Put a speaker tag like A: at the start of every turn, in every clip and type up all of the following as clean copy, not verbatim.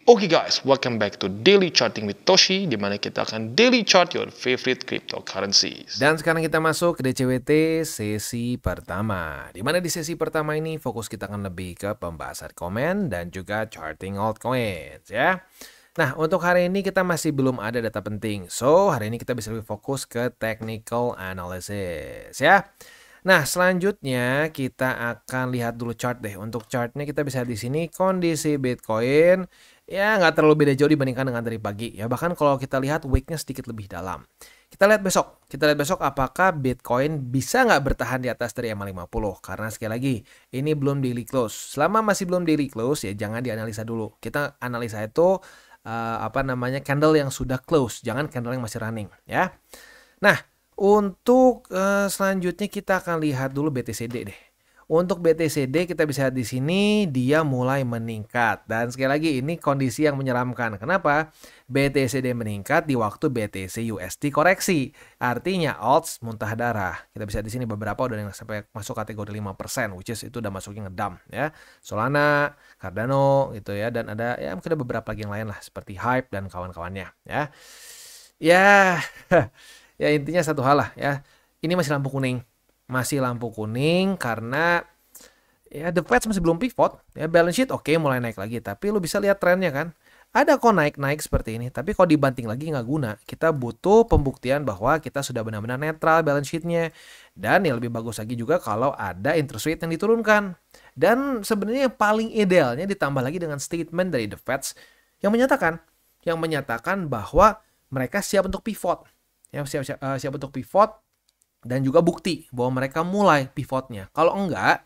A: Oke guys, welcome back to Daily Charting with Toshi, di mana kita akan daily chart your favorite cryptocurrencies.
B: Dan sekarang kita masuk ke DCWT sesi pertama. Di mana di sesi pertama ini fokus kita akan lebih ke pembahasan komen dan juga charting altcoins ya. Nah, untuk hari ini kita masih belum ada data penting. So, hari ini kita bisa lebih fokus ke technical analysis ya. Nah, selanjutnya kita akan lihat dulu chart deh. Untuk chartnya kita bisa di sini kondisi Bitcoin ya nggak terlalu beda jauh dibandingkan dengan dari pagi ya. Bahkan kalau kita lihat weeknya sedikit lebih dalam. Kita lihat besok apakah Bitcoin bisa nggak bertahan di atas dari EMA50. Karena sekali lagi ini belum daily close. Selama masih belum daily close ya jangan dianalisa dulu. Kita analisa itu candle yang sudah close, jangan candle yang masih running ya. Nah, untuk selanjutnya kita akan lihat dulu BTCD deh. Untuk BTCD kita bisa lihat di sini dia mulai meningkat dan sekali lagi ini kondisi yang menyeramkan. Kenapa? BTCD meningkat di waktu BTC USD koreksi. Artinya alts muntah darah. Kita bisa di sini beberapa udah yang sampai masuk kategori 5%, which is itu udah masuknya ngedump ya. Solana, Cardano gitu ya, dan ada ya mungkin ada beberapa lagi yang lain lah seperti Hype dan kawan-kawannya ya. Ya, ya intinya satu hal lah ya. Ini masih lampu kuning. Masih lampu kuning karena ya the Fed masih belum pivot. Ya balance sheet oke, mulai naik lagi. Tapi lu bisa lihat trennya kan. Ada kok naik-naik seperti ini. Tapi kalau dibanting lagi nggak guna. Kita butuh pembuktian bahwa kita sudah benar-benar netral balance sheet-nya. Dan yang lebih bagus lagi juga kalau ada interest rate yang diturunkan. Dan sebenarnya yang paling idealnya ditambah lagi dengan statement dari the Fed yang menyatakan bahwa mereka siap untuk pivot. Ya, siap untuk pivot. Dan juga bukti bahwa mereka mulai pivotnya. Kalau enggak,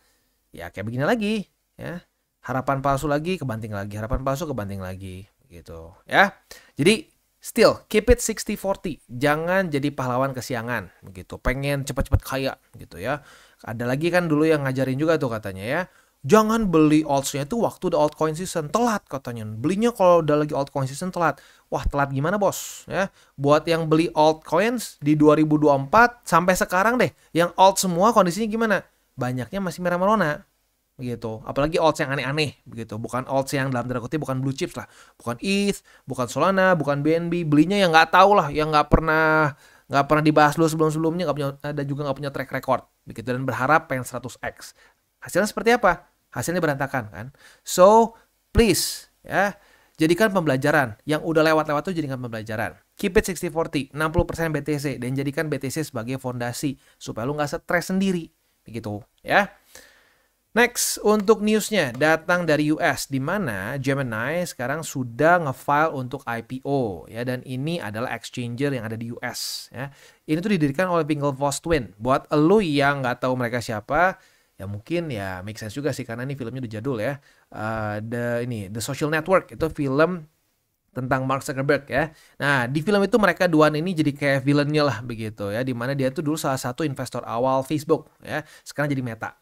B: ya kayak begini lagi, ya. Harapan palsu lagi, kebanting lagi. Harapan palsu, kebanting lagi, gitu, ya. Jadi, still keep it 60-40. Jangan jadi pahlawan kesiangan, begitu. Pengen cepat-cepat kaya, gitu ya. Ada lagi kan dulu yang ngajarin juga tuh katanya ya. Jangan beli alts-nya itu waktu udah altcoin season. Telat katanya. Belinya kalau udah lagi altcoin season telat. Wah, telat gimana bos? Ya, buat yang beli altcoins di 2024 sampai sekarang deh. Yang alt semua kondisinya gimana? Banyaknya masih merah merona. Begitu. Apalagi alts yang aneh-aneh. Begitu. Bukan alts yang dalam tanda kutip bukan blue chips lah. Bukan ETH, bukan Solana, bukan BNB. Belinya yang nggak tahu lah. Yang nggak pernah dibahas dulu sebelum-sebelumnya. Ada juga nggak punya track record. Begitu. Dan berharap pengen 100x. Hasilnya seperti apa? Hasilnya berantakan kan. So, please ya, jadikan pembelajaran. Yang udah lewat-lewat tuh jadikan pembelajaran. Keep it 60-40, 60% BTC dan jadikan BTC sebagai fondasi supaya lu nggak stres sendiri. Begitu ya. Next, untuk newsnya datang dari US di mana Gemini sekarang sudah nge-file untuk IPO ya, dan ini adalah exchanger yang ada di US ya. Ini tuh didirikan oleh Winklevoss Twin. Buat elu yang nggak tahu mereka siapa, ya mungkin ya make sense juga sih karena ini filmnya udah jadul ya. The Social Network itu film tentang Mark Zuckerberg ya. Nah, di film itu mereka duaan ini jadi kayak villainnya lah begitu ya, dimana dia tuh dulu salah satu investor awal Facebook ya, sekarang jadi Meta.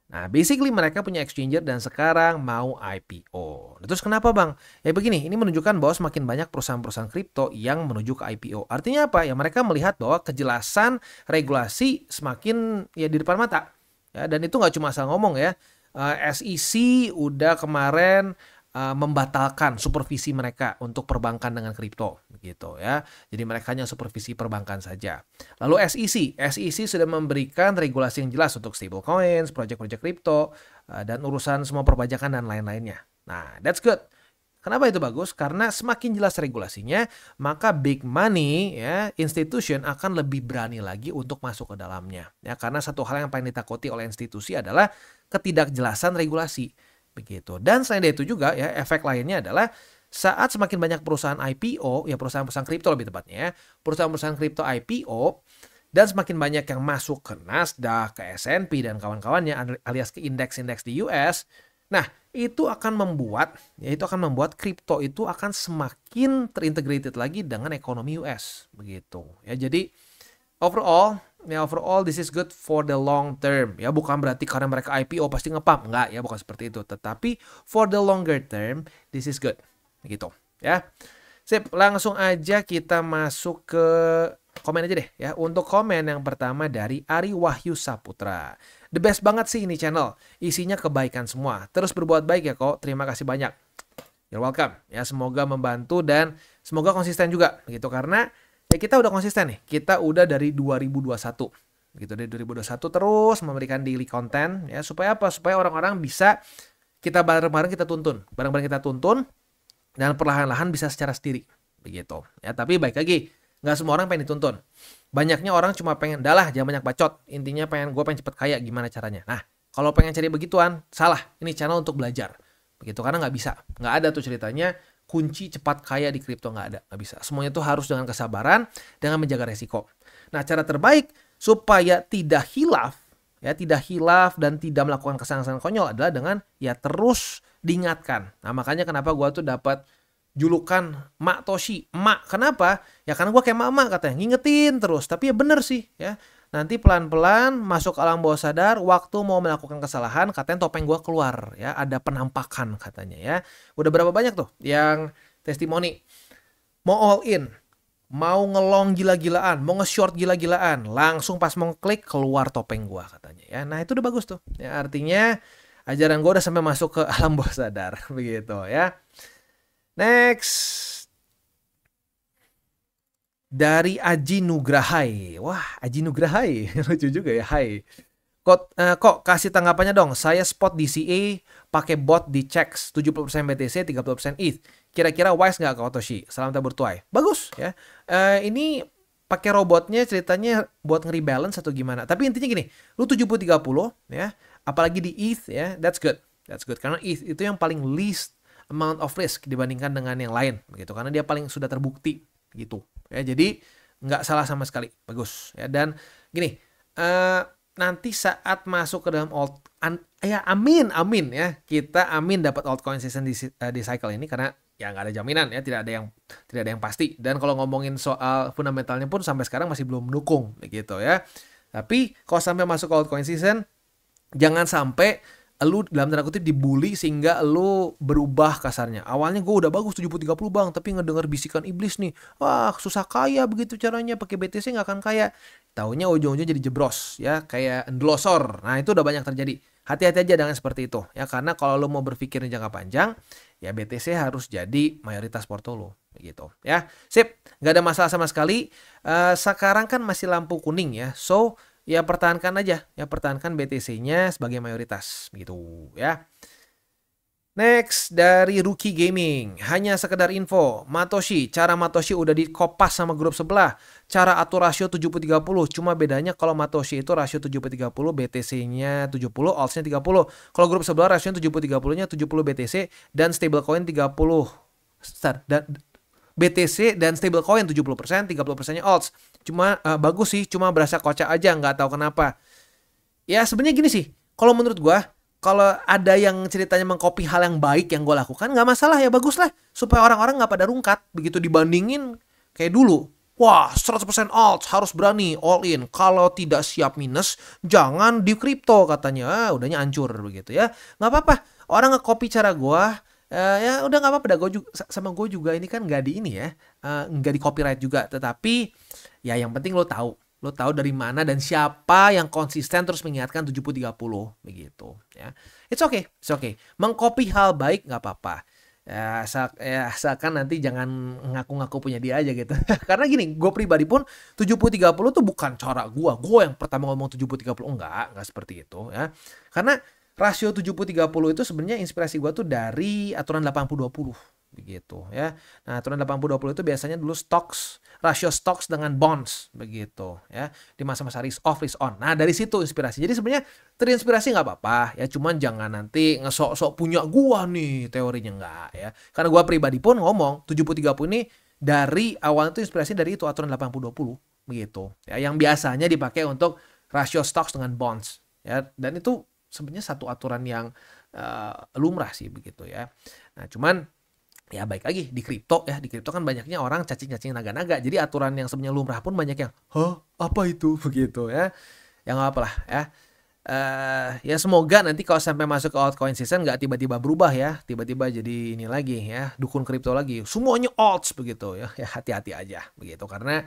B: Nah, basically mereka punya exchanger dan sekarang mau IPO. Terus kenapa bang? Ya begini, ini menunjukkan bahwa semakin banyak perusahaan-perusahaan kripto yang menuju ke IPO. Artinya apa? Ya mereka melihat bahwa kejelasan regulasi semakin ya di depan mata. Ya, dan itu nggak cuma asal ngomong ya. SEC udah kemarin membatalkan supervisi mereka untuk perbankan dengan kripto gitu ya. Jadi mereka hanya supervisi perbankan saja. Lalu SEC sudah memberikan regulasi yang jelas untuk stablecoins, project-project kripto dan urusan semua perpajakan dan lain-lainnya. Nah, that's good. Kenapa itu bagus? Karena semakin jelas regulasinya, maka big money ya, institution akan lebih berani lagi untuk masuk ke dalamnya. Ya, karena satu hal yang paling ditakuti oleh institusi adalah ketidakjelasan regulasi. Begitu. Dan selain dari itu juga ya, efek lainnya adalah saat semakin banyak perusahaan IPO, ya perusahaan-perusahaan kripto lebih tepatnya ya, perusahaan-perusahaan kripto IPO dan semakin banyak yang masuk ke Nasdaq, ke S&P dan kawan-kawannya alias ke indeks-indeks di US. Nah, itu akan membuat kripto itu akan semakin terintegrated lagi dengan ekonomi US begitu. Ya, jadi overall this is good for the long term. Ya, bukan berarti karena mereka IPO pasti ngepump, enggak ya, bukan seperti itu. Tetapi for the longer term this is good. Gitu, ya. Sip, langsung aja kita masuk ke komen aja deh ya. Untuk komen yang pertama dari Ari Wahyu Saputra. The best banget sih ini channel. Isinya kebaikan semua. Terus berbuat baik ya kok. Terima kasih banyak. You're welcome. Ya, semoga membantu dan semoga konsisten juga gitu karena ya kita udah konsisten nih. Kita udah dari 2021. Gitu dari 2021 terus memberikan daily content ya supaya apa? Supaya orang-orang bisa kita bareng-bareng kita tuntun. Bareng-bareng kita tuntun dan perlahan-lahan bisa secara sendiri begitu. Ya, tapi baik lagi, nggak semua orang pengen dituntun. Banyaknya orang cuma pengen, "Dalah, jangan banyak bacot. Intinya gue pengen cepet kaya, gimana caranya?" Nah, kalau pengen cari begituan, salah. Ini channel untuk belajar. Begitu, karena nggak bisa. Nggak ada tuh ceritanya kunci cepat kaya di kripto, nggak ada. Nggak bisa. Semuanya tuh harus dengan kesabaran, dengan menjaga resiko. Nah, cara terbaik supaya tidak hilaf, ya tidak hilaf dan tidak melakukan kesalahan konyol adalah dengan ya terus diingatkan. Nah, makanya kenapa gue tuh dapat julukan Mak Toshi. Mak, kenapa? Ya karena gue kayak mama katanya, ngingetin terus. Tapi ya bener sih ya. Nanti pelan-pelan masuk alam bawah sadar, waktu mau melakukan kesalahan, katanya topeng gue keluar ya. Ada penampakan katanya ya. Udah berapa banyak tuh yang testimoni. Mau all in, mau ngelong gila-gilaan, mau nge-short gila-gilaan. Langsung pas mau klik keluar topeng gue katanya ya. Nah itu udah bagus tuh. Ya, artinya ajaran gue udah sampai masuk ke alam bawah sadar. Begitu ya. Next. Dari Aji Nugrahai. Wah, Aji Nugrahai. Lucu juga ya. Hai. Kok kasih tanggapannya dong. Saya spot DCA pakai bot di checks 70% BTC, 30% ETH. Kira-kira wise nggak Kak Otoshi? Salam tabur tuai. Bagus ya. Ini pakai robotnya ceritanya buat nge-rebalance atau gimana. Tapi intinya gini, lu 70-30 ya. Apalagi di ETH ya, that's good. That's good. Karena ETH itu yang paling least amount of risk dibandingkan dengan yang lain begitu karena dia paling sudah terbukti gitu ya, jadi nggak salah sama sekali, bagus ya. Dan gini, nanti saat masuk ke dalam amin ya, kita amin dapat altcoin season di cycle ini karena ya nggak ada jaminan ya, tidak ada yang pasti. Dan kalau ngomongin soal fundamentalnya pun sampai sekarang masih belum mendukung begitu ya. Tapi kalau sampai masuk ke altcoin season, jangan sampai lu dalam tanda kutip dibully sehingga lu berubah kasarnya. Awalnya gue udah bagus 70-30 bang, tapi ngedenger bisikan iblis nih, wah susah kaya begitu caranya, pakai BTC nggak akan kaya. Taunya ujung-ujungnya jadi jebros ya, kayak endlosor. Nah itu udah banyak terjadi. Hati-hati aja dengan seperti itu ya, karena kalau lu mau berpikir jangka panjang ya BTC harus jadi mayoritas portfolio gitu ya. Sip, nggak ada masalah sama sekali. Sekarang kan masih lampu kuning ya, so ya pertahankan aja, ya pertahankan BTC-nya sebagai mayoritas gitu ya. Next dari Rookie Gaming, hanya sekedar info, Matoshi, cara Matoshi udah dikopas sama grup sebelah. Cara atur rasio 70-30, cuma bedanya kalau Matoshi itu rasio 70-30, BTC-nya 70, alts-nya 30. Kalau grup sebelah rasio 70-30-nya 70 BTC dan stablecoin 30. Dan BTC dan stablecoin 70%, 30%-nya alts. Cuma bagus sih, cuma berasa kocak aja, nggak tahu kenapa. Ya sebenarnya gini sih, kalau menurut gue, kalau ada yang ceritanya mengcopy hal yang baik yang gue lakukan, nggak masalah ya, bagus lah. Supaya orang-orang nggak pada rungkat, begitu dibandingin kayak dulu. Wah 100% alts, harus berani, all in. Kalau tidak siap minus, jangan di kripto katanya. Udahnya hancur begitu ya. Nggak apa-apa, orang nge-copy cara gue, ya udah nggak apa-apa dah, sama gue juga ini kan nggak di ini ya, nggak di copyright juga, tetapi ya yang penting lo tahu dari mana dan siapa yang konsisten terus mengingatkan 70-30 begitu ya. It's okay. Mengcopy hal baik nggak apa-apa. Ya, asalkan nanti jangan ngaku-ngaku punya dia aja gitu. Karena gini, gue pribadi pun 70-30 tuh bukan cara gue yang pertama ngomong 70-30, enggak seperti itu ya. Karena rasio 70-30 itu sebenarnya inspirasi gue tuh dari aturan 80-20 begitu ya. Nah, aturan 80-20 itu biasanya dulu rasio stocks dengan bonds begitu ya. Di masa-masa risk off, risk on. Nah, dari situ inspirasi. Jadi sebenarnya terinspirasi nggak apa-apa ya, cuman jangan nanti ngesok-sok punya gua nih teorinya, nggak ya. Karena gua pribadi pun ngomong 70-30 ini dari awal itu inspirasi dari itu aturan 80-20 begitu ya, yang biasanya dipakai untuk rasio stocks dengan bonds ya, dan itu sebenarnya satu aturan yang lumrah sih begitu ya. Nah, cuman ya baik lagi di kripto ya, di kripto kan banyaknya orang cacing-cacing naga-naga. Jadi aturan yang sebenarnya lumrah pun banyak yang, "Hah, apa itu?" begitu ya. Ya nggak apa lah ya. Ya semoga nanti kalau sampai masuk ke altcoin season nggak tiba-tiba berubah ya, tiba-tiba jadi ini lagi ya, dukun kripto lagi. Semuanya alts begitu ya. Ya hati-hati aja begitu, karena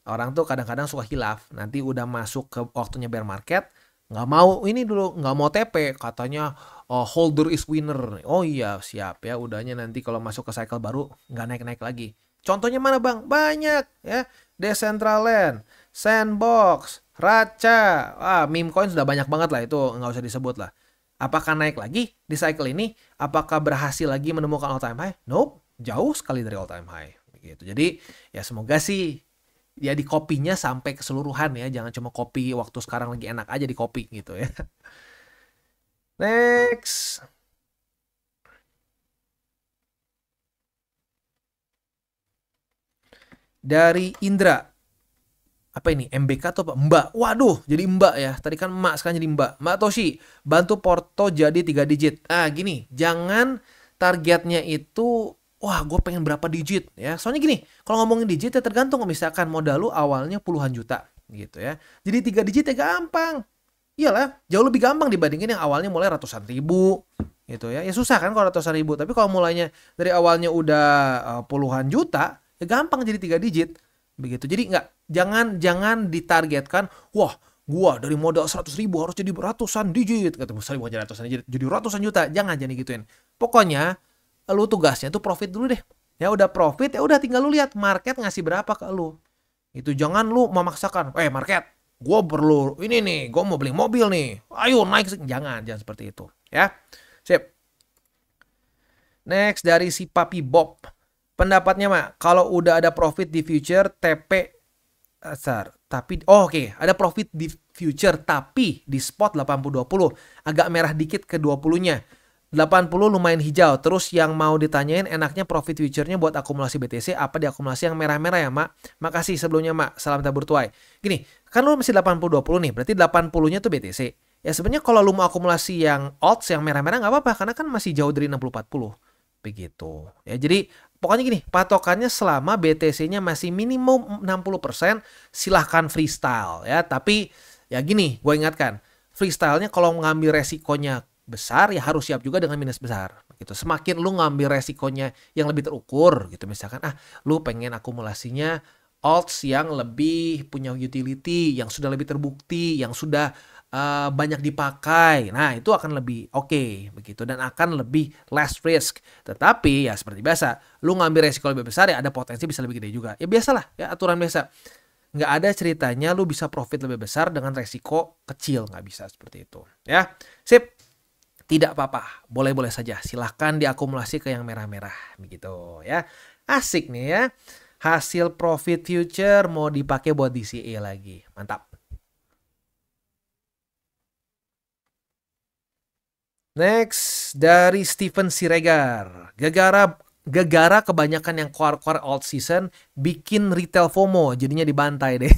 B: orang tuh kadang-kadang suka hilaf. Nanti udah masuk ke waktunya bear market, Nggak mau ini dulu, nggak mau TP, katanya holder is winner. Oh iya, siap ya. Udahnya nanti kalau masuk ke cycle baru nggak naik-naik lagi. Contohnya mana bang? Banyak ya. Decentraland, Sandbox, Racha. Meme coin sudah banyak banget lah, itu nggak usah disebut lah. Apakah naik lagi di cycle ini? Apakah berhasil lagi menemukan all time high? Nope, jauh sekali dari all time high. Begitu. Jadi ya semoga sih ya di kopinya sampai keseluruhan ya, jangan cuma kopi waktu sekarang lagi enak aja di kopi gitu ya. Next. Dari Indra. Apa ini? MBK atau apa? Mbak. Waduh, jadi Mbak ya. Tadi kan Emak, sekarang jadi Mbak. Mbak Toshi, bantu Porto jadi 3 digit. Gini, jangan targetnya itu wah, gue pengen berapa digit ya. Soalnya gini, kalau ngomongin digit ya tergantung, misalkan modal lu awalnya puluhan juta gitu ya. Jadi 3 digit ya gampang. Iyalah, jauh lebih gampang dibandingin yang awalnya mulai ratusan ribu gitu ya. Ya susah kan kalau ratusan ribu, tapi kalau mulainya dari awalnya udah puluhan juta, ya gampang jadi 3 digit. Begitu. Jadi jangan ditargetkan, wah, gua dari modal 100 ribu harus jadi ratusan digit. Kata sorry, bukan jadi ratusan digit, jadi ratusan juta. Jangan gituin. Pokoknya lu tugasnya tuh profit dulu deh. Ya udah profit, ya udah tinggal lu lihat market ngasih berapa ke lu. Itu jangan lu memaksakan, market, gue perlu ini nih, gue mau beli mobil nih, ayo naik. Jangan seperti itu ya. Sip. Next dari si Papi Bob. Pendapatnya mak, kalau udah ada profit di future TP tapi oke, ada profit di future tapi di spot 80-20 agak merah dikit ke 20-nya. 80 lumayan hijau. Terus yang mau ditanyain, enaknya profit future-nya buat akumulasi BTC apa diakumulasi yang merah-merah ya mak? Makasih sebelumnya mak, salam tabur tuai. Gini, kan lu masih 80-20 nih, berarti 80-nya tuh BTC. Ya sebenarnya kalau lu mau akumulasi yang alts yang merah-merah nggak apa-apa, karena kan masih jauh dari 60-40. Begitu. Ya jadi pokoknya gini, patokannya selama BTC-nya masih minimum 60%, silahkan freestyle ya. Tapi ya gini, gue ingatkan, freestyle-nya kalau ngambil resikonya besar ya harus siap juga dengan minus besar gitu. Semakin lu ngambil resikonya yang lebih terukur gitu, misalkan lu pengen akumulasinya alts yang lebih punya utility, yang sudah lebih terbukti, yang sudah banyak dipakai. Nah, itu akan lebih oke begitu dan akan lebih less risk. Tetapi ya seperti biasa, lu ngambil resiko lebih besar ya ada potensi bisa lebih gede juga. Ya biasalah, ya aturan biasa. Nggak ada ceritanya lu bisa profit lebih besar dengan resiko kecil, nggak bisa seperti itu. Ya, sip. Tidak apa-apa, boleh-boleh saja. Silahkan diakumulasi ke yang merah-merah, begitu ya. Asik nih ya. Hasil profit future mau dipakai buat DCA lagi. Mantap. Next, dari Steven Siregar. Gegara kebanyakan yang keluar alt season bikin retail FOMO, jadinya dibantai deh.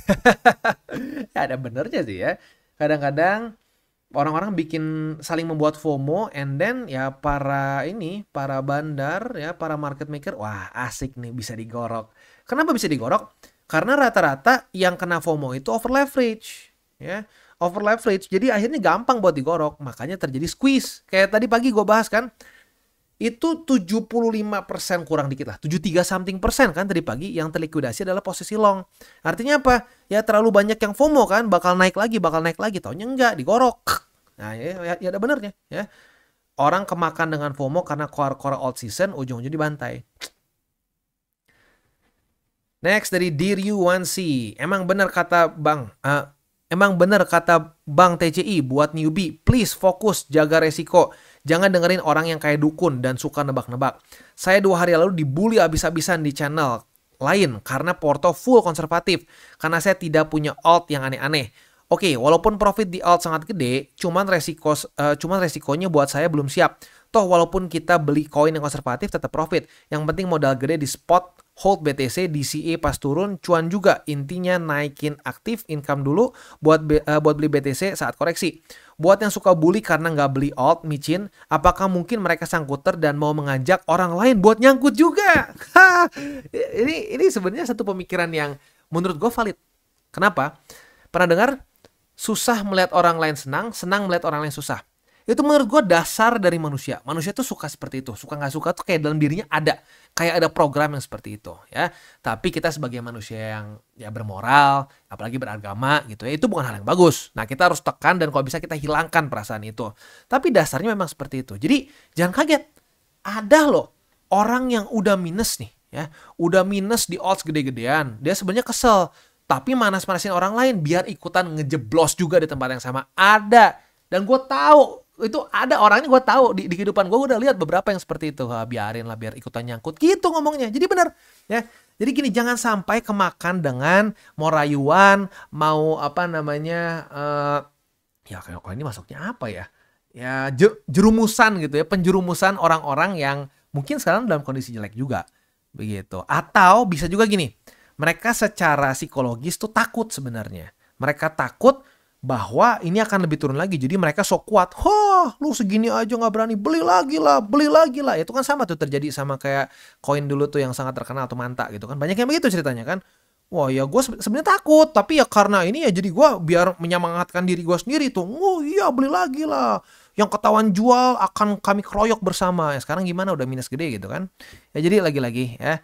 B: Ya, ada benernya sih ya. Kadang-kadang orang-orang bikin saling membuat FOMO, and then ya para bandar ya, para market maker, wah asik nih bisa digorok. Kenapa bisa digorok? Karena rata-rata yang kena FOMO itu over leverage ya. Over leverage, jadi akhirnya gampang buat digorok, makanya terjadi squeeze. Kayak tadi pagi gue bahas kan, itu 75% kurang dikit lah, 73 something persen kan tadi pagi yang terlikuidasi adalah posisi long. Artinya apa? Ya terlalu banyak yang FOMO kan, bakal naik lagi, taunya enggak, digorok. Nah ya ada benernya ya. Orang kemakan dengan FOMO karena core alt season, ujung-ujungnya dibantai. Next dari Diryu1C. Emang benar kata Bang TCI buat newbie, please fokus, jaga resiko. Jangan dengerin orang yang kayak dukun dan suka nebak-nebak. Saya 2 hari lalu dibully abis-abisan di channel lain karena porto full konservatif. Karena saya tidak punya alt yang aneh-aneh. Oke, walaupun profit di alt sangat gede, cuman resikonya buat saya belum siap. Toh walaupun kita beli koin yang konservatif tetap profit. Yang penting modal gede di spot, hold BTC, DCA pas turun, cuan juga. Intinya naikin aktif income dulu buat beli BTC saat koreksi. Buat yang suka bully karena nggak beli alt, micin, apakah mungkin mereka sangkuter dan mau mengajak orang lain buat nyangkut juga? Ini sebenarnya satu pemikiran yang menurut gue valid. Kenapa? Pernah dengar? Susah melihat orang lain senang, senang melihat orang lain susah. Itu menurut gue dasar dari manusia. Manusia tuh suka seperti itu. Suka nggak suka tuh kayak dalam dirinya ada. Kayak ada program yang seperti itu ya. Tapi kita sebagai manusia yang ya bermoral, apalagi beragama gitu ya, itu bukan hal yang bagus. Nah kita harus tekan dan kalau bisa kita hilangkan perasaan itu. Tapi dasarnya memang seperti itu. Jadi jangan kaget. Ada loh orang yang udah minus nih ya. Udah minus di odds gede-gedean. Dia sebenarnya kesel. Tapi manas-manasin orang lain biar ikutan ngejeblos juga di tempat yang sama. Ada. Dan gue tahu itu ada orangnya, gue tahu di kehidupan gue udah lihat beberapa yang seperti itu. Biarin lah biar ikutan nyangkut gitu ngomongnya. Jadi benar ya. Jadi gini, jangan sampai kemakan dengan mau rayuan, mau apa namanya ya kayak ini masuknya apa ya? Ya jerumusan gitu ya, penjerumusan orang-orang yang mungkin sekarang dalam kondisi jelek juga. Begitu. Atau bisa juga gini. Mereka secara psikologis tuh takut sebenarnya. Mereka takut bahwa ini akan lebih turun lagi. Jadi mereka sok kuat. Lu segini aja gak berani. Beli lagi lah. Itu kan sama tuh terjadi sama kayak koin dulu tuh yang sangat terkenal tuh Manta gitu kan. Banyak yang begitu ceritanya kan. Wah ya gue sebenarnya takut. Tapi ya karena ini ya jadi gue biar menyemangatkan diri gue sendiri tuh. Oh iya beli lagi lah. Yang ketahuan jual akan kami keroyok bersama. Ya sekarang gimana udah minus gede gitu kan. Ya jadi lagi-lagi ya.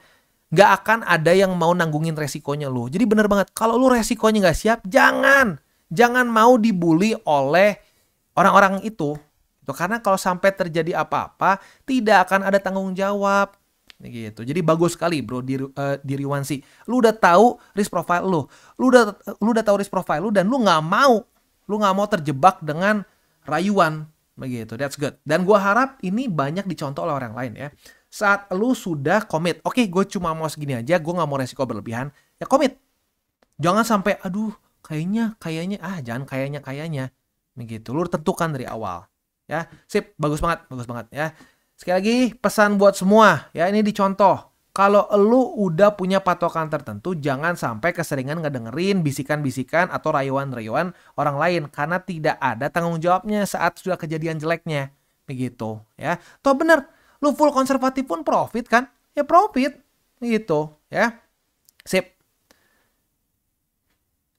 B: Gak akan ada yang mau nanggungin resikonya lu. Jadi bener banget. Kalau lu resikonya gak siap, Jangan mau dibully oleh orang-orang itu. Karena kalau sampai terjadi apa-apa, tidak akan ada tanggung jawab. Gitu. Jadi bagus sekali bro diri Wansi. Lu udah tahu risk profile lu. Lu udah tahu risk profile lu dan lu nggak mau terjebak dengan rayuan. Begitu. That's good. Dan gua harap ini banyak dicontoh oleh orang lain ya. Saat lu sudah komit. Oke, gue cuma mau segini aja. Gue nggak mau resiko berlebihan. Ya komit. Jangan sampai kayaknya jangan kayaknya begitu. Lu tentukan dari awal ya. Sip, bagus banget ya. Sekali lagi pesan buat semua ya, ini dicontoh. Kalau lu udah punya patokan tertentu, jangan sampai keseringan ngedengerin bisikan-bisikan atau rayuan-rayuan orang lain karena tidak ada tanggung jawabnya saat sudah kejadian jeleknya begitu ya. Toh bener, lu full konservatif pun profit kan? Ya profit gitu ya. Sip.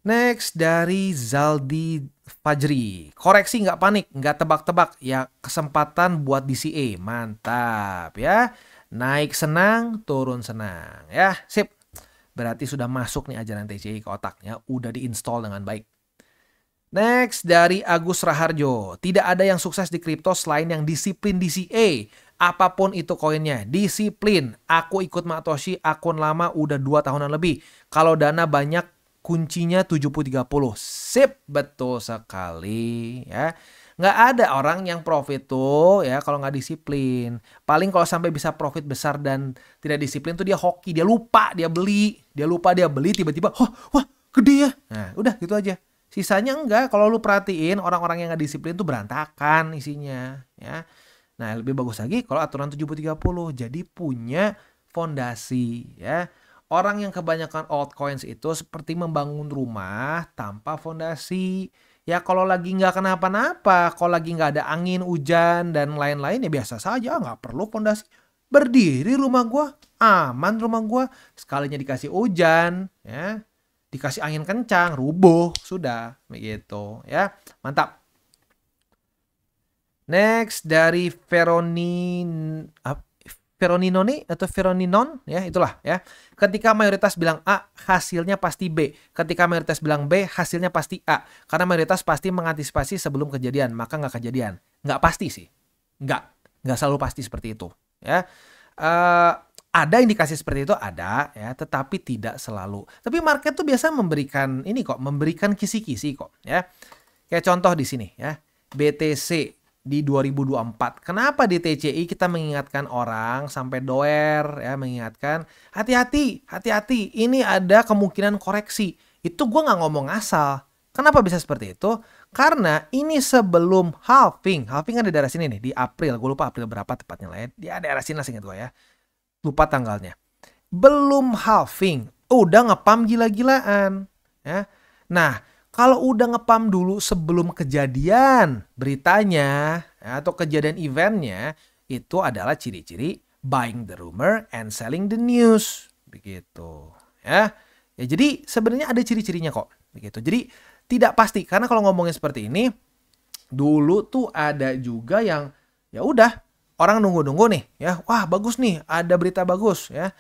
B: Next dari Zaldi Fajri. Koreksi nggak panik, nggak tebak-tebak. Ya kesempatan buat DCA. Mantap ya. Naik senang, turun senang. Ya sip. Berarti sudah masuk nih ajaran TCI ke otaknya. Udah diinstal dengan baik. Next dari Agus Raharjo. Tidak ada yang sukses di kripto selain yang disiplin DCA. Apapun itu koinnya, disiplin. Aku ikut Matoshi akun lama udah 2 tahunan lebih. Kalau dana banyak, kuncinya 70-30. Sip, betul sekali ya. Nggak ada orang yang profit tuh ya kalau nggak disiplin. Paling kalau sampai bisa profit besar dan tidak disiplin tuh dia hoki. Dia lupa dia beli. Tiba-tiba wah gede ya. Nah udah gitu aja. Sisanya enggak. Kalau lu perhatiin orang-orang yang nggak disiplin tuh berantakan isinya ya. Nah lebih bagus lagi kalau aturan 70-30. Jadi punya fondasi ya. Orang yang kebanyakan altcoins itu seperti membangun rumah tanpa fondasi. Ya kalau lagi nggak kenapa-napa, kalau lagi nggak ada angin, hujan, dan lain-lain ya biasa saja, nggak perlu fondasi. Berdiri rumah gua, aman rumah gua. Sekalinya dikasih hujan, ya, dikasih angin kencang, rubuh, sudah, begitu, ya, mantap. Next dari Veroninoni atau Veroninon ya itulah ya. Ketika mayoritas bilang A, hasilnya pasti B. Ketika mayoritas bilang B, hasilnya pasti A. Karena mayoritas pasti mengantisipasi sebelum kejadian, maka nggak kejadian. Nggak pasti sih. Nggak selalu pasti seperti itu ya. Ada indikasi seperti itu ada ya, tetapi tidak selalu. Tapi market tuh biasa memberikan kisi-kisi kok ya. Kayak contoh di sini ya. BTC di 2024. Kenapa di TCI kita mengingatkan orang sampai doer ya, mengingatkan hati-hati, ini ada kemungkinan koreksi. Itu gue nggak ngomong asal. Kenapa bisa seperti itu? Karena ini sebelum halving. Halving kan di daerah sini nih, di April. Gue lupa April berapa tepatnya lah ya. Di daerah sini lah ingat gue ya. Lupa tanggalnya. Belum halving, udah ngepam gila-gilaan ya. Nah, kalau udah ngepam dulu sebelum kejadian beritanya ya, atau kejadian eventnya, itu adalah ciri-ciri buying the rumor and selling the news. Begitu ya. Ya jadi sebenarnya ada ciri-cirinya kok. Begitu. Jadi tidak pasti. Karena kalau ngomongin seperti ini, Dulu tuh ada juga yang ya udah orang nunggu-nunggu nih ya, wah bagus nih, ada berita bagus ya.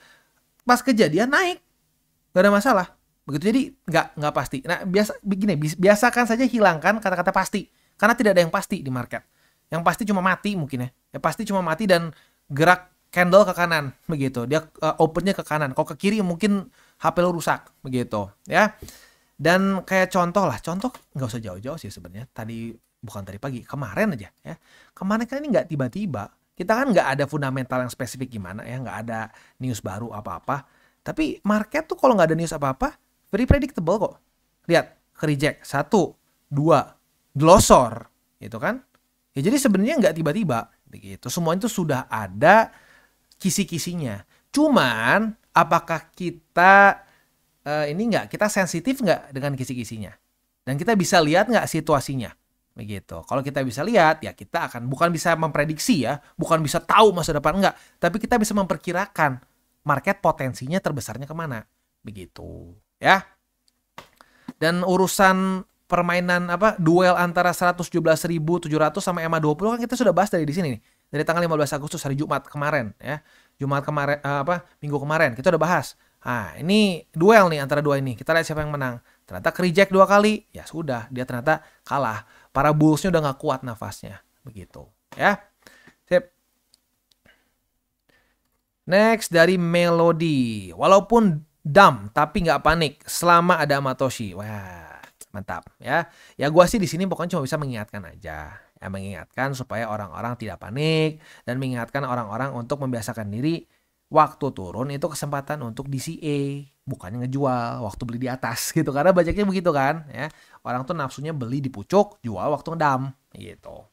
B: Pas kejadian naik, nggak ada masalah. Begitu, jadi nggak pasti. Nah begini, biasakan saja hilangkan kata-kata pasti, karena tidak ada yang pasti di market. Yang pasti cuma mati mungkin ya. Ya pasti cuma mati dan gerak candle ke kanan begitu. Dia opennya ke kanan. Kalau ke kiri mungkin HP lo rusak begitu ya. Dan kayak contoh lah, contoh nggak usah jauh-jauh sih sebenarnya. Bukan tadi pagi, kemarin aja ya. Kemarin kan ini nggak tiba-tiba. Kita kan nggak ada fundamental yang spesifik gimana ya, nggak ada news baru apa-apa. Tapi market tuh kalau nggak ada news apa-apa, very predictable kok. Lihat, ke reject 1, 2, glosor, gitu kan? Ya jadi sebenarnya nggak tiba-tiba, begitu. Semua itu sudah ada kisi-kisinya. Cuman, apakah kita kita sensitif nggak dengan kisi-kisinya? Dan kita bisa lihat nggak situasinya? Begitu. Kalau kita bisa lihat, ya kita akan bukan bisa memprediksi ya, bukan bisa tahu masa depan enggak, tapi kita bisa memperkirakan market potensinya terbesarnya kemana. Begitu. Ya. Dan urusan permainan duel antara 117.700 sama EMA 20 kan kita sudah bahas dari di sini nih. Dari tanggal 15 Agustus hari Jumat kemarin ya. Minggu kemarin kita udah bahas. Nah, ini duel nih antara dua ini. Kita lihat siapa yang menang. Ternyata reject 2 kali. Ya sudah, dia ternyata kalah. Para bullsnya udah nggak kuat nafasnya. Begitu. Ya. Sip. Next dari Melody. Walaupun dumb tapi nggak panik selama ada Matoshi. Wah, mantap ya. Ya gua sih di sini pokoknya cuma bisa mengingatkan aja. Ya, mengingatkan supaya orang-orang tidak panik dan mengingatkan orang-orang untuk membiasakan diri waktu turun itu kesempatan untuk DCA, bukannya ngejual waktu beli di atas gitu. Karena banyaknya begitu kan ya. Orang tuh nafsunya beli di pucuk, jual waktu ngedam gitu.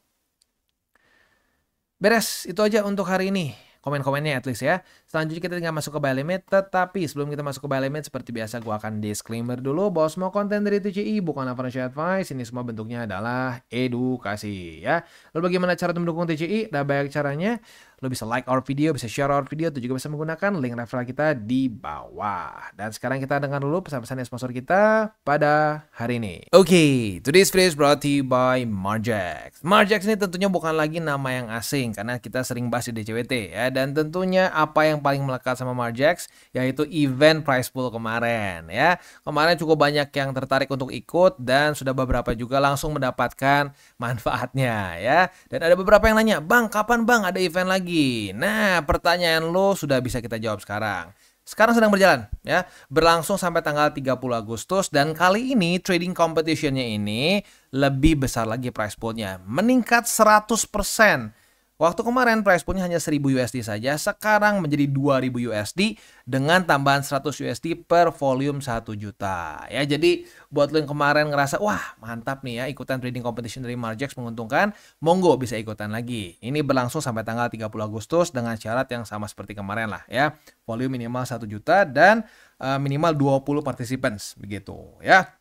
B: Beres, itu aja untuk hari ini. Komen-komennya at least ya. Selanjutnya kita tinggal masuk ke buy limit. Tetapi sebelum kita masuk ke buy limit, seperti biasa gue akan disclaimer dulu bahwa semua konten dari TCI bukan financial advice. Ini semua bentuknya adalah edukasi ya. Lalu bagaimana cara mendukung TCI? Ada banyak caranya. Lo bisa like our video, bisa share our video, atau juga bisa menggunakan link referral kita di bawah. Dan sekarang kita dengar dulu pesan-pesan dari sponsor kita pada hari ini. Oke, today's video is brought to you by Margex. Margex ini tentunya bukan lagi nama yang asing, karena kita sering bahas di DCWT ya. Dan tentunya apa yang paling melekat sama Margex, yaitu event prize pool kemarin ya. Kemarin cukup banyak yang tertarik untuk ikut, dan sudah beberapa juga langsung mendapatkan manfaatnya ya. Dan ada beberapa yang nanya, Bang, kapan Bang ada event lagi? Nah, pertanyaan lo sudah bisa kita jawab sekarang. Sekarang sedang berjalan ya, berlangsung sampai tanggal 30 Agustus, dan kali ini trading competition-nya ini lebih besar lagi price pool-nya, meningkat 100%. Waktu kemarin price pool-nya hanya 1.000 USD saja, sekarang menjadi 2.000 USD dengan tambahan 100 USD per volume 1 juta. Ya, jadi buat lo yang kemarin ngerasa, wah mantap nih ya ikutan trading competition dari Margex menguntungkan, monggo bisa ikutan lagi. Ini berlangsung sampai tanggal 30 Agustus dengan syarat yang sama seperti kemarin lah ya. Volume minimal 1 juta dan minimal 20 participants begitu ya.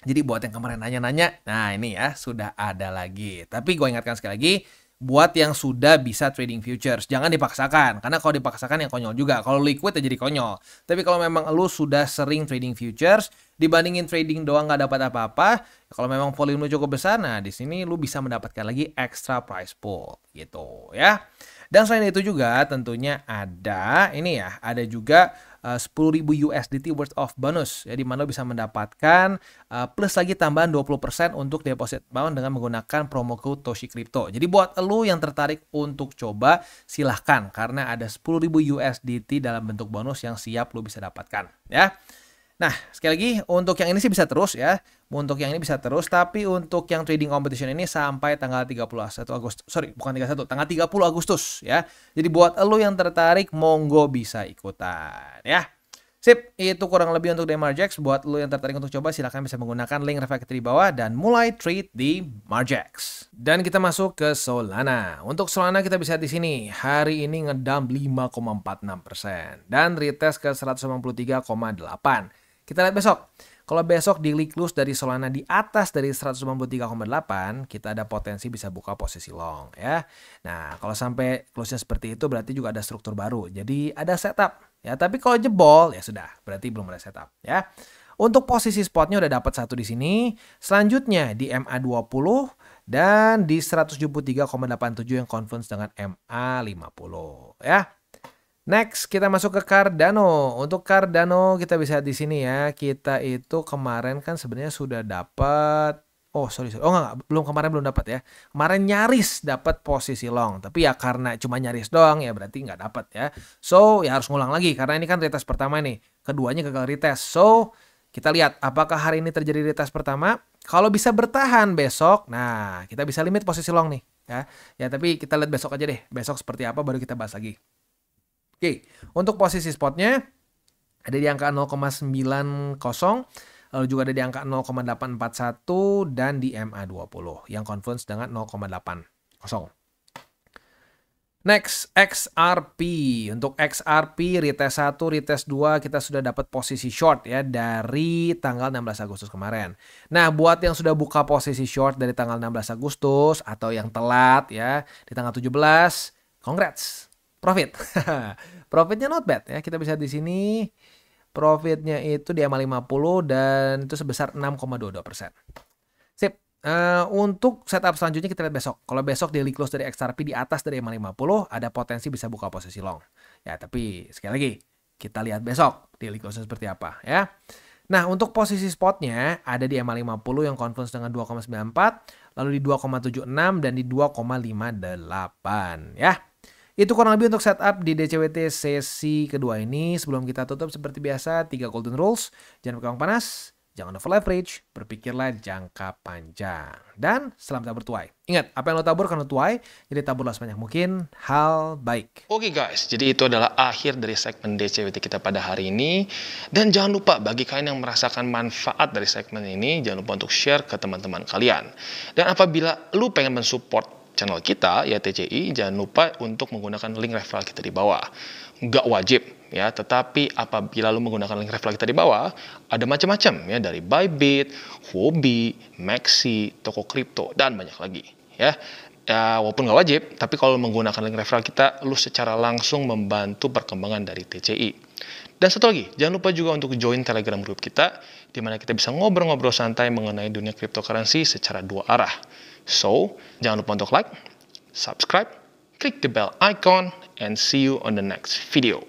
B: Jadi buat yang kemarin nanya-nanya, nah ini ya sudah ada lagi. Tapi gue ingatkan sekali lagi, buat yang sudah bisa trading futures, jangan dipaksakan. Karena kalau dipaksakan yang konyol juga. Kalau liquid ya jadi konyol. Tapi kalau memang lu sudah sering trading futures, dibandingin trading doang nggak dapat apa-apa, kalau memang volume lu cukup besar, nah di sini lu bisa mendapatkan lagi extra price pool gitu ya. Dan selain itu juga tentunya ada ini ya, ada juga 10.000 USDT worth of bonus ya, di mana lo bisa mendapatkan plus lagi tambahan 20% untuk deposit amount dengan menggunakan promo code Toshi Crypto. Jadi buat lo yang tertarik untuk coba, silahkan, karena ada 10.000 USDT dalam bentuk bonus yang siap lo bisa dapatkan ya. Nah, sekali lagi untuk yang ini sih bisa terus ya. Untuk yang ini bisa terus, tapi untuk yang trading competition ini sampai tanggal 31 Agustus. Sorry, bukan 31, tanggal 30 Agustus ya. Jadi buat lo yang tertarik, monggo bisa ikutan ya. Sip, itu kurang lebih untuk Margex. Buat lo yang tertarik untuk coba, silahkan bisa menggunakan link referral di bawah dan mulai trade di Margex. Dan kita masuk ke Solana. Untuk Solana kita bisa di sini. Hari ini ngedump 5,46% dan retest ke 193,8. Kita lihat besok. Kalau besok daily close dari Solana di atas dari 193,8, kita ada potensi bisa buka posisi long ya. Nah, kalau sampai close-nya seperti itu berarti juga ada struktur baru. Jadi ada setup ya. Tapi kalau jebol ya sudah, berarti belum ada setup ya. Untuk posisi spotnya udah dapat satu di sini. Selanjutnya di MA20 Dan di 173,87 yang conference dengan MA50 ya. Next, kita masuk ke Cardano. Untuk Cardano kita bisa di sini ya. Kita itu kemarin kan sebenarnya sudah dapat. Oh, sorry. Oh, enggak, belum dapat ya. Kemarin nyaris dapat posisi long, tapi ya karena cuma nyaris doang ya berarti nggak dapat ya. So, ya harus ngulang lagi karena ini kan retest pertama nih. Keduanya gagal retest. So, kita lihat apakah hari ini terjadi retest pertama. Kalau bisa bertahan besok, nah kita bisa limit posisi long nih ya. Ya, tapi kita lihat besok aja deh. Besok seperti apa baru kita bahas lagi. Oke, untuk posisi spotnya ada di angka 0,90, lalu juga ada di angka 0,841 dan di MA20 yang converge dengan 0,80. Next, XRP. Untuk XRP retest 1, retest 2 kita sudah dapat posisi short ya dari tanggal 16 Agustus kemarin. Nah, buat yang sudah buka posisi short dari tanggal 16 Agustus atau yang telat ya di tanggal 17, congrats. Profit. Profitnya not bad ya. Kita bisa di sini profitnya itu di MA50 dan itu sebesar 6,22%. Sip. Untuk setup selanjutnya kita lihat besok. Kalau besok daily close dari XRP di atas dari MA50 ada potensi bisa buka posisi long. Ya, tapi sekali lagi kita lihat besok daily close seperti apa ya. Nah, untuk posisi spotnya ada di MA50 yang converge dengan 2,94, lalu di 2,76 dan di 2,58 ya. Itu kurang lebih untuk setup di DCWT sesi kedua ini. Sebelum kita tutup seperti biasa, 3 golden rules. Jangan pakai uang panas, jangan over leverage, berpikirlah jangka panjang. Dan selamat tabur tuai. Ingat, apa yang lo tabur kan lo tuai, jadi taburlah sebanyak mungkin hal baik.
A: Oke guys, jadi itu adalah akhir dari segmen DCWT kita pada hari ini. Dan jangan lupa bagi kalian yang merasakan manfaat dari segmen ini, jangan lupa untuk share ke teman-teman kalian. Dan apabila lu pengen mensupport channel kita ya TCI, jangan lupa untuk menggunakan link referral kita di bawah. Nggak wajib ya, tetapi apabila lu menggunakan link referral kita di bawah, ada macam-macam ya, dari Bybit, Huobi, Maxi, toko kripto dan banyak lagi ya. Ya, walaupun nggak wajib, tapi kalau menggunakan link referral kita, lu secara langsung membantu perkembangan dari TCI. Dan satu lagi, jangan lupa juga untuk join Telegram group kita, di mana kita bisa ngobrol-ngobrol santai mengenai dunia cryptocurrency secara dua arah. So, jangan lupa untuk like, subscribe, klik the bell icon, and see you on the next video.